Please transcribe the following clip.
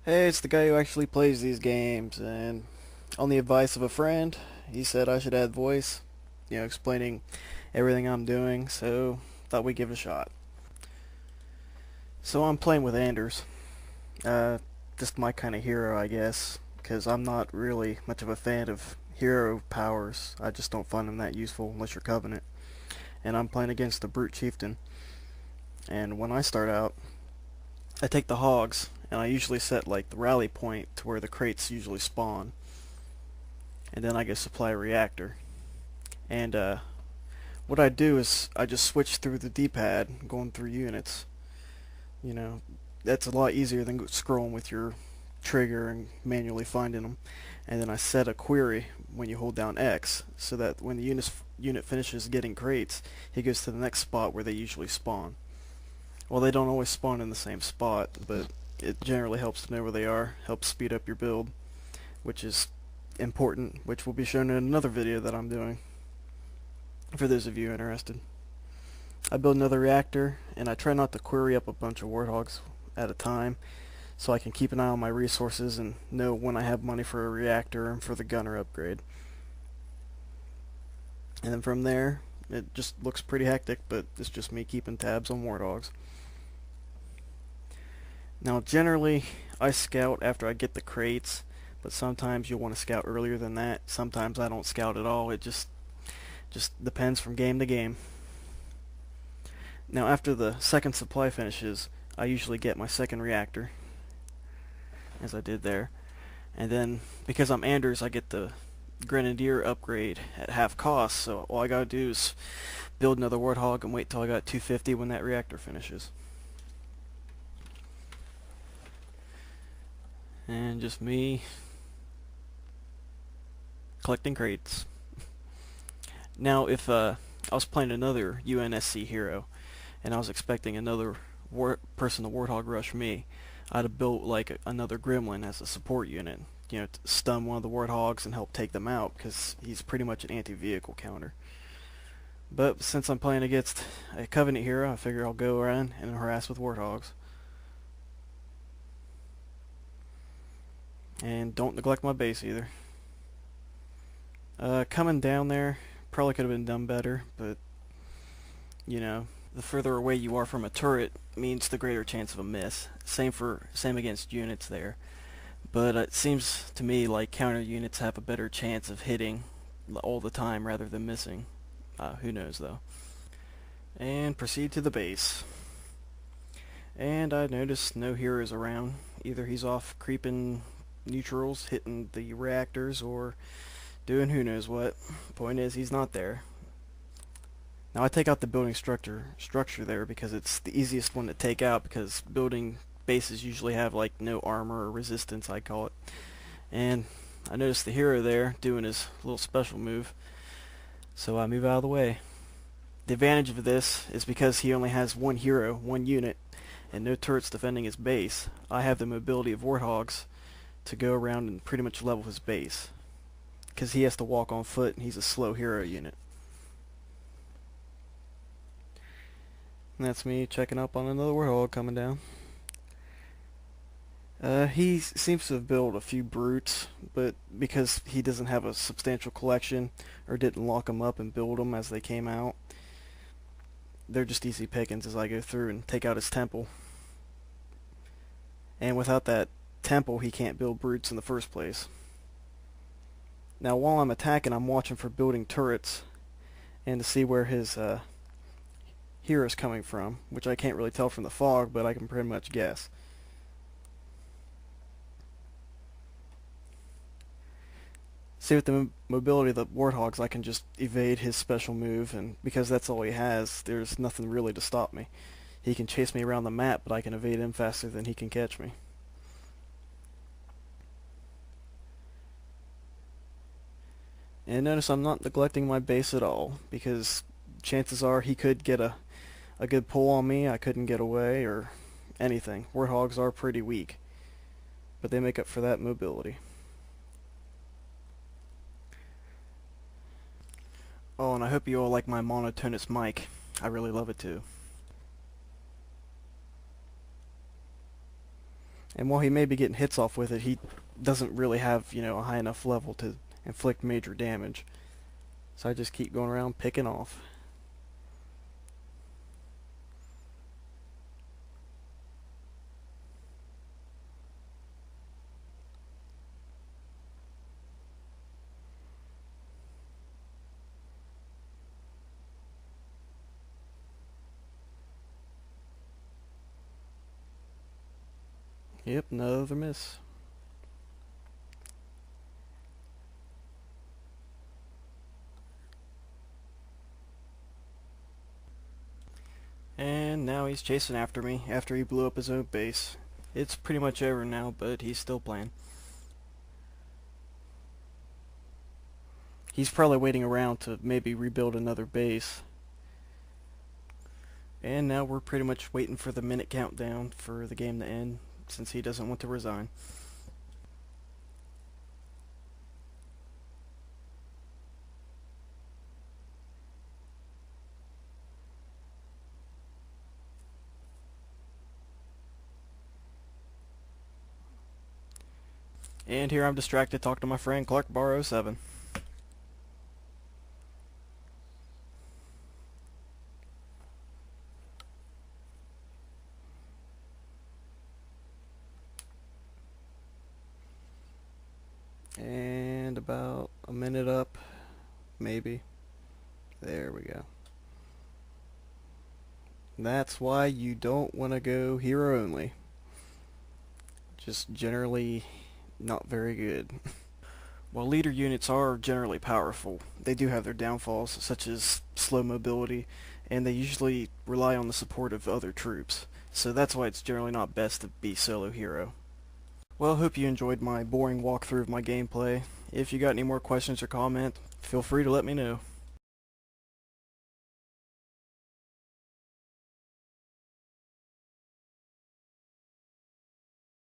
Hey, it's the guy who actually plays these games, and on the advice of a friend, he said I should add voice, explaining everything I'm doing, so thought we'd give it a shot. So I'm playing with Anders. Uh, just my kind of hero, I guess, because I'm not really much of a fan of hero powers. I just don't find them that useful unless you're Covenant. And I'm playing against the Brute Chieftain, and when I start out, I take the hogs, and I usually set like the rally point to where the crates usually spawn, and then I get supply a reactor. And what I do is I just switch through the D-pad, going through units. You know, that's a lot easier than scrolling with your trigger and manually finding them. And then I set a query when you hold down X, so that when the unit finishes getting crates, he goes to the next spot where they usually spawn. Well, they don't always spawn in the same spot, but it generally helps to know where they are, helps speed up your build, which is important, which will be shown in another video that I'm doing, for those of you interested. I build another reactor, and I try not to query up a bunch of warthogs at a time, so I can keep an eye on my resources and know when I have money for a reactor and for the gunner upgrade. And then from there, it just looks pretty hectic, but it's just me keeping tabs on warthogs. Now generally, I scout after I get the crates, but sometimes you'll want to scout earlier than that. Sometimes I don't scout at all. It just depends from game to game. Now after the second supply finishes, I usually get my second reactor, as I did there. And then, because I'm Anders, I get the Grenadier upgrade at half cost, so all I gotta do is build another Warthog and wait till I got 250 when that reactor finishes. And just me collecting crates. Now if I was playing another UNSC hero, and I was expecting another person to Warthog rush me, I'd have built like another Gremlin as a support unit, to stun one of the Warthogs and help take them out, because he's pretty much an anti-vehicle counter. But since I'm playing against a Covenant hero, I figure I'll go around and harass with Warthogs. And don't neglect my base either. Coming down there probably could have been done better, but the further away you are from a turret means the greater chance of a miss. Same against units there. But it seems to me like counter units have a better chance of hitting all the time rather than missing. Who knows though. And proceed to the base. And I noticed no heroes around. Either he's off creeping neutrals, hitting the reactors, or doing who knows what. Point is, he's not there. Now I take out the building structure there because it's the easiest one to take out, because building bases usually have like no armor or resistance, I call it. And I noticed the hero there doing his little special move, so I move out of the way. The advantage of this is because he only has one hero, one unit, and no turrets defending his base. I have the mobility of Warthogs to go around and pretty much level his base, because he has to walk on foot and he's a slow hero unit. And that's me checking up on another Warthog coming down. He seems to have built a few brutes, but because he doesn't have a substantial collection, or didn't lock them up and build them as they came out, they're just easy pickings as I go through and take out his temple. And without that temple, he can't build brutes in the first place. Now while I'm attacking, I'm watching for building turrets, and to see where his hero's coming from, which I can't really tell from the fog, but I can pretty much guess. See, with the mobility of the Warthogs, I can just evade his special move, and because that's all he has, there's nothing really to stop me. He can chase me around the map, but I can evade him faster than he can catch me. And notice I'm not neglecting my base at all, because chances are he could get a good pull on me, I couldn't get away, or anything. Warthogs are pretty weak, but they make up for that mobility. Oh, and I hope you all like my monotonous mic. I really love it too. And while he may be getting hits off with it, he doesn't really have, a high enough level to inflict major damage. So I just keep going around picking off. Yep, another miss. And now he's chasing after me after he blew up his own base. It's pretty much over now, but he's still playing. He's probably waiting around to maybe rebuild another base. And now we're pretty much waiting for the minute countdown for the game to end, since he doesn't want to resign. And here I'm distracted talking to my friend Clark Bar 07. And about a minute up, maybe. There we go. That's why you don't want to go hero only. Just generally not very good. While leader units are generally powerful, they do have their downfalls, such as slow mobility, and they usually rely on the support of other troops. So that's why it's generally not best to be solo hero. Well, hope you enjoyed my boring walkthrough of my gameplay. If you got any more questions or comment, feel free to let me know.